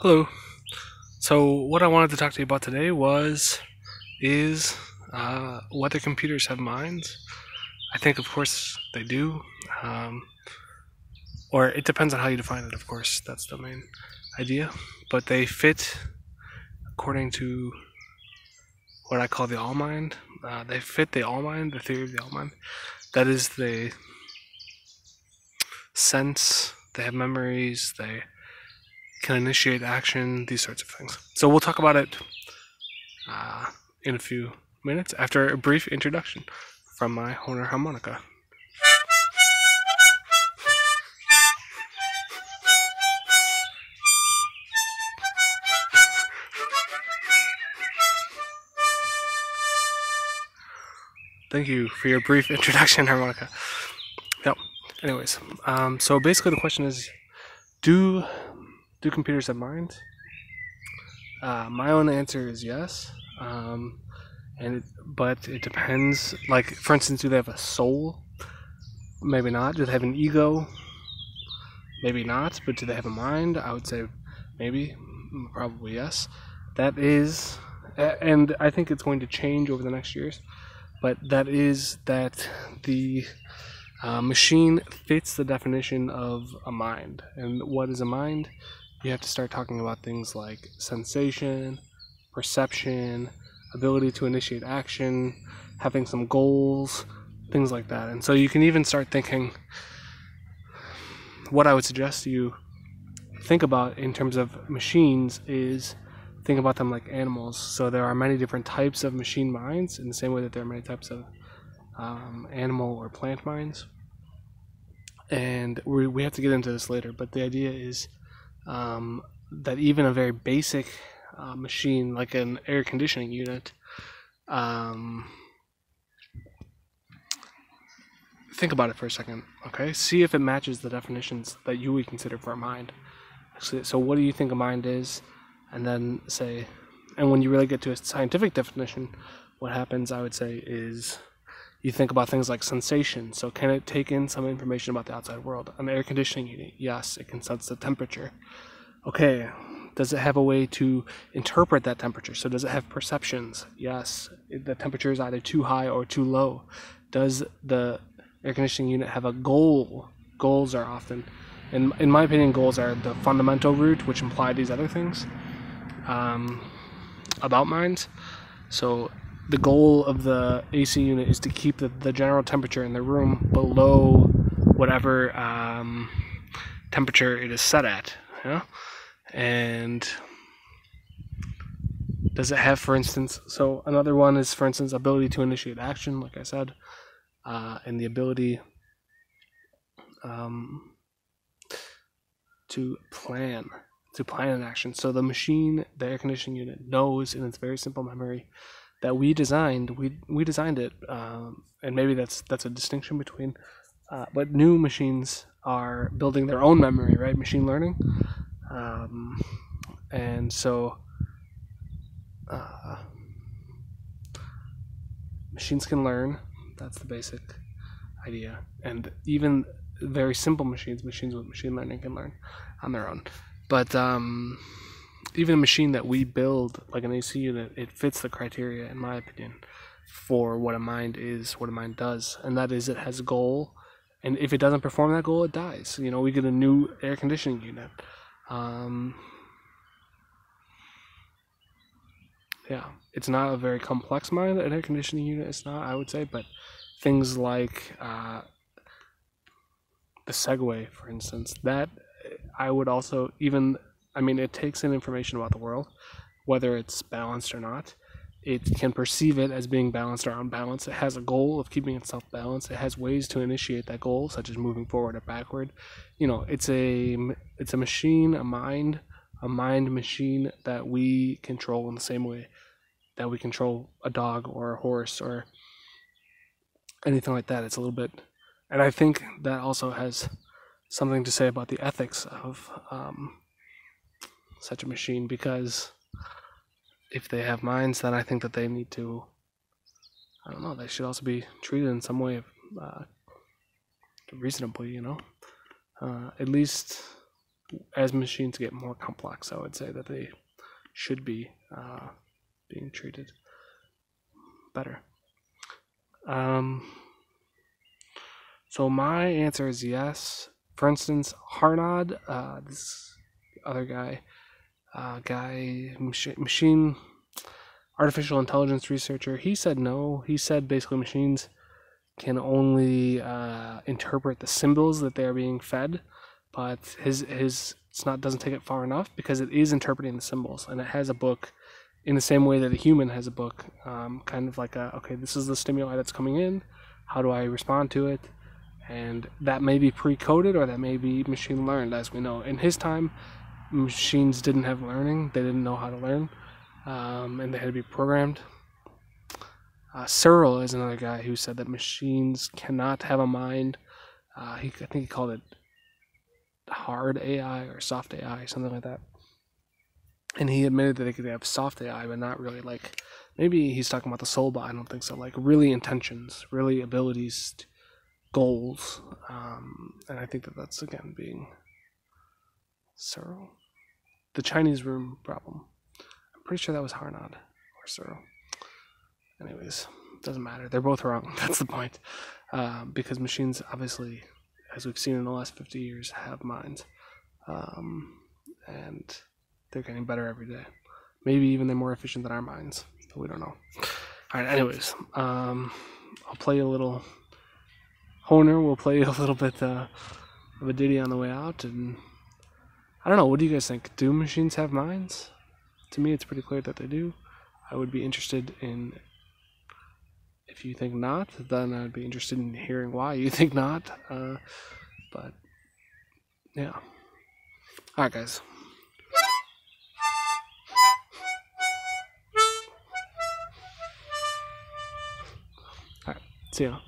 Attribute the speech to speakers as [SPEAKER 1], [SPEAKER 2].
[SPEAKER 1] Hello. So what I wanted to talk to you about today is whether computers have minds. I think, of course, they do, um, or it depends on how you define it. Of course, that's the main idea. But they fit according to what I call the all mind. They fit the all mind, the theory of the all mind. That is, they sense, they have memories, they can initiate action, these sorts of things. So we'll talk about it uh, in a few minutes after a brief introduction from my Horner harmonica. Thank you for your brief introduction, harmonica. Yep. Anyways, so basically the question is, do computers have minds? My own answer is yes. But it depends. Like, for instance, do they have a soul? Maybe not. Do they have an ego? Maybe not. But do they have a mind? I would say maybe, probably yes. That is, and I think it's going to change over the next years. But that is that the machine fits the definition of a mind. And what is a mind? You have to start talking about things like sensation, perception, ability to initiate action, having some goals, things like that. And so you can even start thinking, what I would suggest you think about in terms of machines is think about them like animals. So there are many different types of machine minds in the same way that there are many types of animal or plant minds. And we have to get into this later, but the idea is that even a very basic machine like an air conditioning unit, think about it for a second, okay? See if it matches the definitions that you would consider for a mind. So what do you think a mind is? And then say, and when you really get to a scientific definition, what happens, I would say, is you think about things like sensation. So can it take in some information about the outside world? An air conditioning unit, yes, it can sense the temperature. Okay, does it have a way to interpret that temperature? So does it have perceptions? Yes, the temperature is either too high or too low. Does the air conditioning unit have a goal? Goals are often, in my opinion, goals are the fundamental root, which imply these other things about minds. So the goal of the AC unit is to keep the general temperature in the room below whatever temperature it is set at. Yeah? And does it have, for instance, so another one is, for instance, ability to initiate action, like I said, and the ability to plan an action. So the machine, the air conditioning unit, knows in its very simple memory that we designed it, and maybe that's a distinction between. But new machines are building their own memory, right? Machine learning, and so machines can learn. That's the basic idea, and even very simple machines with machine learning can learn on their own. But even a machine that we build, like an AC unit, it fits the criteria, in my opinion, for what a mind is, what a mind does, and that is it has a goal, and if it doesn't perform that goal, it dies. You know, we get a new air conditioning unit. Yeah, it's not a very complex mind, an air conditioning unit. It's not, I would say, but things like the Segway, for instance, that I would also even, I mean, it takes in information about the world, whether it's balanced or not. It can perceive it as being balanced or unbalanced. It has a goal of keeping itself balanced. It has ways to initiate that goal, such as moving forward or backward. You know, it's a machine, a mind machine that we control in the same way that we control a dog or a horse or anything like that. It's a little bit, and I think that also has something to say about the ethics of such a machine, because if they have minds, then I think that they need to, I don't know, they should also be treated in some way reasonably, you know? At least as machines get more complex, I would say that they should be being treated better. So my answer is yes. For instance, Harnad, this other guy, machine artificial intelligence researcher, he said no. He said basically machines can only interpret the symbols that they are being fed, but his doesn't take it far enough because it is interpreting the symbols, and it has a book in the same way that a human has a book, kind of like okay, this is the stimuli that's coming in, how do I respond to it? And that may be pre-coded or that may be machine learned, as we know. In his time, machines didn't have learning, they didn't know how to learn, and they had to be programmed. Searle is another guy who said that machines cannot have a mind. I think he called it hard AI or soft AI, something like that. And he admitted that they could have soft AI, but not really like, maybe he's talking about the soul, but I don't think so. Like really intentions, really abilities, goals. And I think that that's, again, being Searle. The Chinese room problem. I'm pretty sure that was Harnad or Searle. Anyways, doesn't matter. They're both wrong. That's the point. Because machines, obviously, as we've seen in the last 50 years, have minds. And they're getting better every day. Maybe even they're more efficient than our minds, but we don't know. Alright, anyways, I'll play a little Honer. We'll play a little bit of a ditty on the way out, and I don't know, what do you guys think? Do machines have minds? To me, it's pretty clear that they do. I would be interested in, if you think not, then I'd be interested in hearing why you think not. But, yeah. Alright, guys. Alright, see ya.